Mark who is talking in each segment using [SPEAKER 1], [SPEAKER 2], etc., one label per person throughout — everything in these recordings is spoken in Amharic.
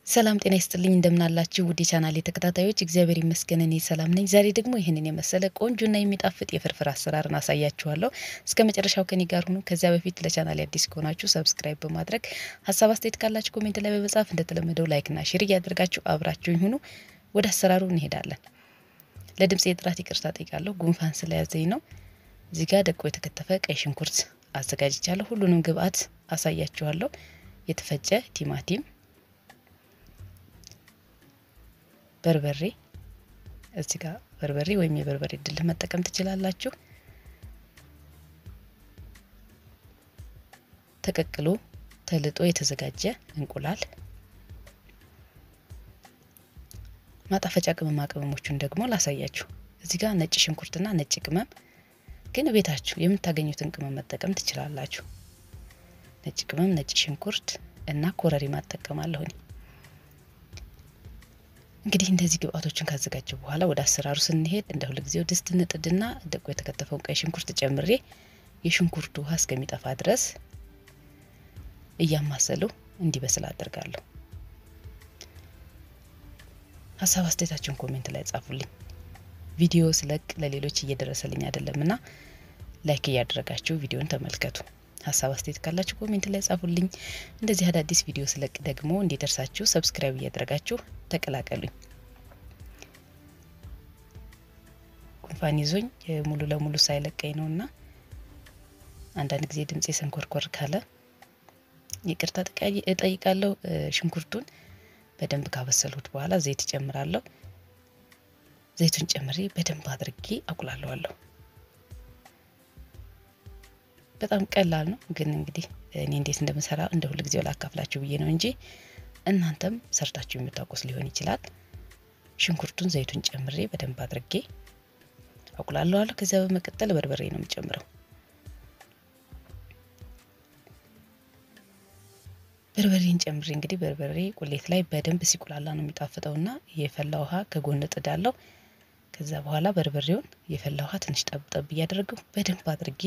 [SPEAKER 1] ሰላም ጤና ይስጥልኝ እንደምናላችሁ ውድ ቻናሌ ተከታታዮች እግዚአብሔር ይመስገን እኔ ሰላም ነኝ። ዛሬ ደግሞ ይሄንን የመሰለ ቆንጆና የሚጣፍጥ የፍርፍር አሰራርን አሳያችኋለሁ። እስከመጨረሻው ከኔ ጋር ሁኑ። ከዚያ በፊት ለቻናሌ አዲስ ከሆናችሁ ሰብስክራይብ በማድረግ ሐሳብ አስተያየት ካላችሁ ኮሜንት ላይ በመጻፍ እንደተለመደው ላይክ እና ሼር እያደረጋችሁ አብራችሁኝ ሁኑ። ወደ አሰራሩ እንሄዳለን። ለድምጽ የጥራት ይቅርታ ጠይቃለሁ። ጉንፋን ስለያዘኝ ነው። እዚህ ጋር ደቆ የተከተፈ ቀይ ሽንኩርት አዘጋጅቻለሁ። ሁሉንም ግብአት አሳያችኋለሁ። የተፈጨ ቲማቲም፣ በርበሬ እዚህ ጋር በርበሬ ወይም የበርበሬ ድል መጠቀም ትችላላችሁ። ተቀቅሎ ተልጦ የተዘጋጀ እንቁላል፣ ማጣፈጫ ቅመሞቹን ደግሞ ላሳያችሁ። እዚህ ጋር ነጭ ሽንኩርትና ነጭ ቅመም፣ ግን ቤታችሁ የምታገኙትን ቅመም መጠቀም ትችላላችሁ። ነጭ ቅመም፣ ነጭ ሽንኩርት እና ኮረሪማ ተጠቀማለሁ። እንግዲህ እንደዚህ ግብአቶችን ካዘጋጀው በኋላ ወደ አሰራሩ ስንሄድ እንደ ሁሉ ጊዜው ድስት እንጥድና ደቆ የተከተፈው ቀይ ሽንኩርት ጨምሬ የሽንኩርቱ ውሃ እስከሚጠፋ ድረስ እያማሰሉ እንዲበስል አደርጋለሁ። ሐሳብ አስተያየታችሁን ኮሜንት ላይ ጻፉልኝ። ቪዲዮ ስለቅ ለሌሎች እየደረሰልኝ አይደለምና ላይክ እያደረጋችሁ ቪዲዮን ተመልከቱ። ሐሳብ አስተያየት ካላችሁ ኮሜንት ላይ ጻፉልኝ። እንደዚህ አዳዲስ ቪዲዮ ስለቅ ደግሞ እንዲደርሳችሁ ሰብስክራይብ እያደረጋችሁ ተቀላቀሉኝ። ጉንፋን ይዞኝ ሙሉ ለሙሉ ሳይለቀኝ ነውና አንዳንድ ጊዜ ድምጼ ሰንኮርኮር ካለ ይቅርታ እጠይቃለሁ። ሽንኩርቱን በደንብ ካበሰልሁት በኋላ ዘይት ጨምራለሁ። ዘይቱን ጨምሬ በደንብ አድርጌ አቁላለዋለሁ። በጣም ቀላል ነው፣ ግን እንግዲህ እኔ እንዴት እንደምሰራ እንደ ሁሉ ጊዜው ላካፍላችሁ ብዬ ነው እንጂ እናንተም ሰርታችሁ የምታውቁስ ሊሆን ይችላል። ሽንኩርቱን ዘይቱን ጨምሬ በደንብ አድርጌ አቁላለዋለሁ። ከዚያ በመቀጠል በርበሬ ነው የምጨምረው። በርበሬን ጨምሬ እንግዲህ በርበሬ ቁሌት ላይ በደንብ ሲቁላላ ነው የሚጣፍጠውና የፈላ ውሃ ከጎን ጥዳለሁ። ከዛ በኋላ በርበሬውን የፈላ ውሃ ትንሽ ጠብጠብ እያደረገው በደንብ አድርጌ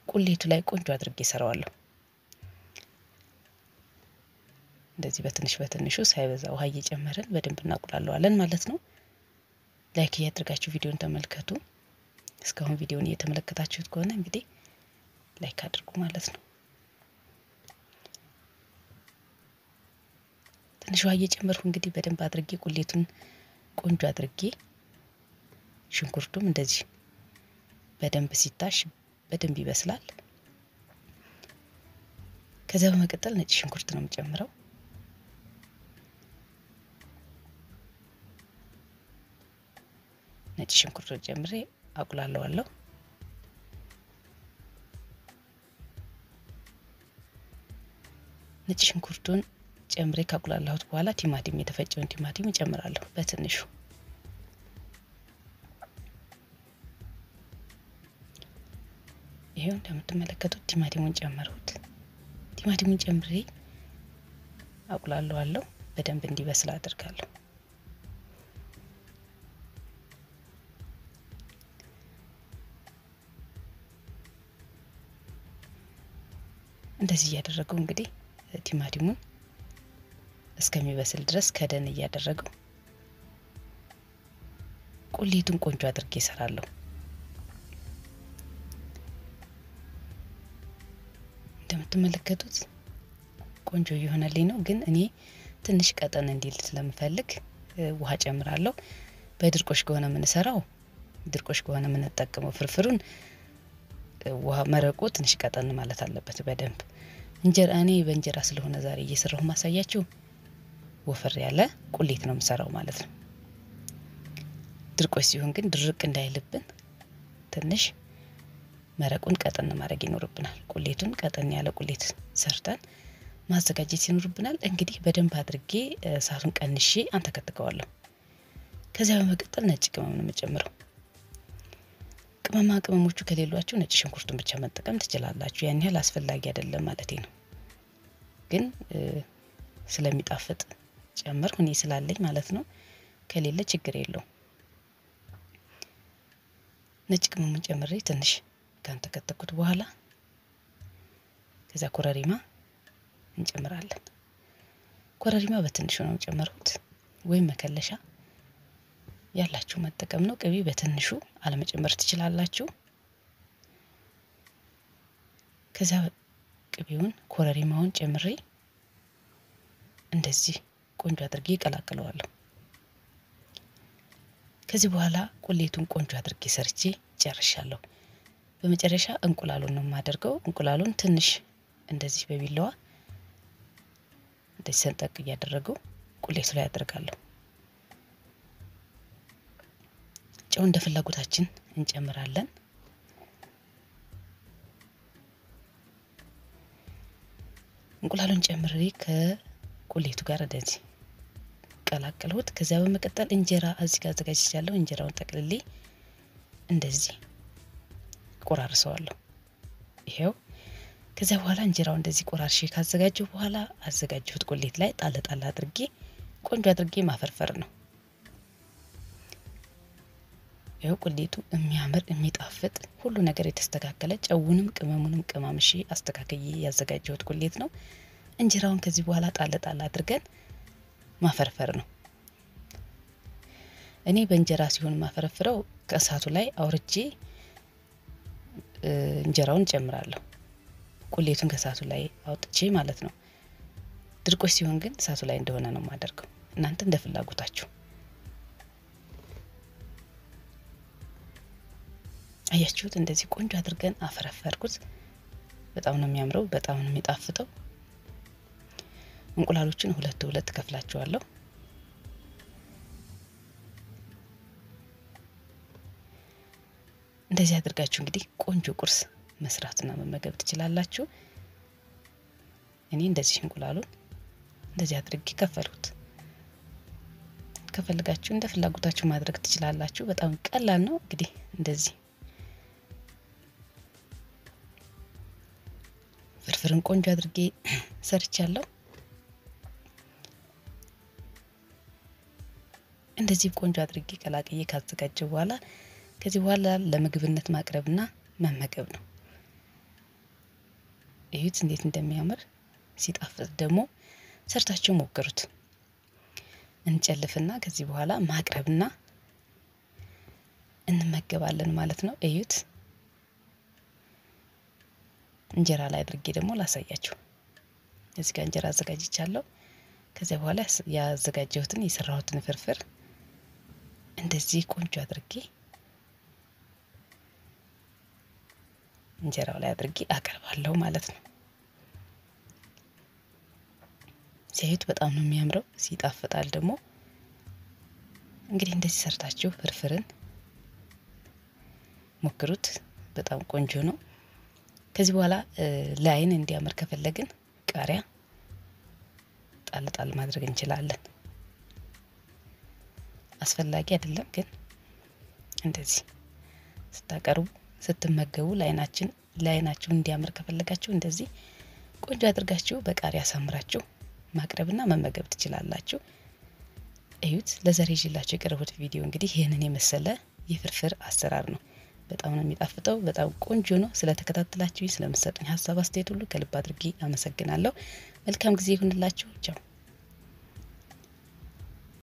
[SPEAKER 1] ቁሌቱ ላይ ቆንጆ አድርጌ ሰራዋለሁ። እንደዚህ በትንሹ ሳይበዛ ውሃ እየጨመረን በደንብ እናቁላለዋለን ማለት ነው። ላይክ እያደረጋችሁ ቪዲዮን ተመልከቱ። እስካሁን ቪዲዮን እየተመለከታችሁት ከሆነ እንግዲህ ላይክ አድርጉ ማለት ነው። ትንሽ ውሃ እየጨመርኩ እንግዲህ በደንብ አድርጌ ቁሌቱን ቆንጆ አድርጌ ሽንኩርቱም እንደዚህ በደንብ ሲታሽ በደንብ ይበስላል። ከዛ በመቀጠል ነጭ ሽንኩርት ነው የምጨምረው። ነጭ ሽንኩርቱን ጨምሬ አቁላለዋለሁ። ነጭ ሽንኩርቱን ጨምሬ ካቁላላሁት በኋላ ቲማቲም የተፈጨውን ቲማቲም እጨምራለሁ በትንሹ። ይሄው እንደምትመለከቱት ቲማቲሙን ጨመርኩት። ቲማቲሙን ጨምሬ አቁላለዋለሁ። በደንብ እንዲበስል አድርጋለሁ። እንደዚህ እያደረገው እንግዲህ ቲማቲሙን እስከሚበስል ድረስ ከደን እያደረገው ቁሌቱን ቆንጆ አድርጌ እሰራለሁ። እንደምትመለከቱት ቆንጆ እየሆነልኝ ነው፣ ግን እኔ ትንሽ ቀጠን እንዲል ስለምፈልግ ውሃ ጨምራለሁ። በድርቆሽ ከሆነ የምንሰራው ድርቆሽ ከሆነ የምንጠቀመው ፍርፍሩን ውሃ መረቁ ትንሽ ቀጠን ማለት አለበት በደንብ። እኔ በእንጀራ ስለሆነ ዛሬ እየሰራሁ ማሳያችሁ ወፈር ያለ ቁሌት ነው የምሰራው ማለት ነው። ድርቆሽ ሲሆን ግን ድርቅ እንዳይልብን ትንሽ መረቁን ቀጠን ማድረግ ይኖርብናል። ቁሌቱን ቀጠን ያለ ቁሌት ሰርተን ማዘጋጀት ይኖርብናል። እንግዲህ በደንብ አድርጌ እሳቱን ቀንሼ አንተከትከዋለሁ። ከዚያ በመቀጠል ነጭ ቅመም ነው የምጨምረው። ቅመሞቹ ከሌሏችሁ ነጭ ሽንኩርቱን ብቻ መጠቀም ትችላላችሁ። ያን ያህል አስፈላጊ አይደለም ማለቴ ነው፣ ግን ስለሚጣፍጥ ጨምር እኔ ስላለኝ ማለት ነው። ከሌለ ችግር የለውም። ነጭ ቅመሙን ጨምሬ ትንሽ ካንተከተኩት በኋላ ከዛ ኮረሪማ እንጨምራለን። ኮረሪማ በትንሹ ነው ጨመርኩት ወይም መከለሻ ያላችሁ መጠቀም ነው። ቅቤ በትንሹ አለመጨመር ትችላላችሁ። ከዛ ቅቤውን ኮረሪማውን ጨምሬ እንደዚህ ቆንጆ አድርጌ ቀላቅለዋለሁ። ከዚህ በኋላ ቁሌቱን ቆንጆ አድርጌ ሰርቼ ጨርሻለሁ። በመጨረሻ እንቁላሉን ነው ማደርገው። እንቁላሉን ትንሽ እንደዚህ በቢላዋ እንደዚህ ሰንጠቅ እያደረገው ቁሌቱ ላይ አደርጋለሁ። ጨው እንደ ፍላጎታችን እንጨምራለን። እንቁላሉን ጨምሬ ከቁሌቱ ጋር እንደዚህ ቀላቀልሁት። ከዛ በመቀጠል እንጀራ እዚህ ጋር አዘጋጅቻለሁ። እንጀራውን ጠቅልሌ እንደዚህ ቆራርሰዋለሁ። ይሄው ከዛ በኋላ እንጀራው እንደዚህ ቆራርሼ ካዘጋጀው በኋላ አዘጋጀሁት ቁሌት ላይ ጣል ጣል አድርጌ ቆንጆ አድርጌ ማፈርፈር ነው። ይሄው ቁሌቱ የሚያምር የሚጣፍጥ ሁሉ ነገር የተስተካከለ ጨውንም ቅመሙንም ቅማምሺ አስተካክዬ ያዘጋጀሁት ቁሌት ነው። እንጀራውን ከዚህ በኋላ ጣል ጣል አድርገን ማፈርፈር ነው። እኔ በእንጀራ ሲሆን ማፈርፈረው ከእሳቱ ላይ አውርጄ እንጀራውን ጨምራለሁ። ቁሌቱን ከእሳቱ ላይ አውጥቼ ማለት ነው። ድርቆሽ ሲሆን ግን እሳቱ ላይ እንደሆነ ነው ማደርገው። እናንተ እንደ ፍላጎታችሁ። አያችሁት? እንደዚህ ቆንጆ አድርገን አፈረፈርኩት። በጣም ነው የሚያምረው፣ በጣም ነው የሚጣፍጠው። እንቁላሎችን ሁለት ከፍላቸዋለሁ። እንደዚህ አድርጋችሁ እንግዲህ ቆንጆ ቁርስ መስራትና መመገብ ትችላላችሁ። እኔ እንደዚህ እንቁላሉን እንደዚህ አድርጌ ከፈልኩት። ከፈልጋችሁ እንደ ፍላጎታችሁ ማድረግ ትችላላችሁ። በጣም ቀላል ነው። እንግዲህ እንደዚህ ፍርፍርን ቆንጆ አድርጌ ሰርቻለሁ። እንደዚህ ቆንጆ አድርጌ ቀላቅዬ ካዘጋጀው በኋላ ከዚህ በኋላ ለምግብነት ማቅረብና መመገብ ነው። እዩት እንዴት እንደሚያምር ሲጣፍጥ ደግሞ ሰርታችሁ ሞክሩት። እንጨልፍና ከዚህ በኋላ ማቅረብና እንመገባለን ማለት ነው። እዩት። እንጀራ ላይ አድርጌ ደግሞ ላሳያችሁ። እዚህ ጋር እንጀራ አዘጋጅቻለሁ። ከዚህ በኋላ ያዘጋጀሁትን የሰራሁትን ፍርፍር እንደዚህ ቆንጆ አድርጌ እንጀራው ላይ አድርጌ አቀርባለሁ ማለት ነው። ሲያዩት በጣም ነው የሚያምረው፣ ሲጣፍጣል ደግሞ። እንግዲህ እንደዚህ ሰርታችሁ ፍርፍርን ሞክሩት። በጣም ቆንጆ ነው። ከዚህ በኋላ ላይን እንዲያምር ከፈለግን ቃሪያ ጣል ጣል ማድረግ እንችላለን። አስፈላጊ አይደለም ግን እንደዚህ ስታቀርቡ ስትመገቡ ላይናችሁ እንዲያምር ከፈለጋችሁ እንደዚህ ቆንጆ አድርጋችሁ በቃሪያ ሳምራችሁ ማቅረብና መመገብ ትችላላችሁ። እዩት። ለዛሬ ይዤላችሁ የቀረቡት ቪዲዮ እንግዲህ ይሄንን የመሰለ የፍርፍር አሰራር ነው። በጣም ነው የሚጣፍጠው፣ በጣም ቆንጆ ነው። ስለተከታተላችሁ ስለምትሰጡኝ ሐሳብ አስተያየት ሁሉ ከልብ አድርጌ አመሰግናለሁ። መልካም ጊዜ ይሁንላችሁ። ቻው።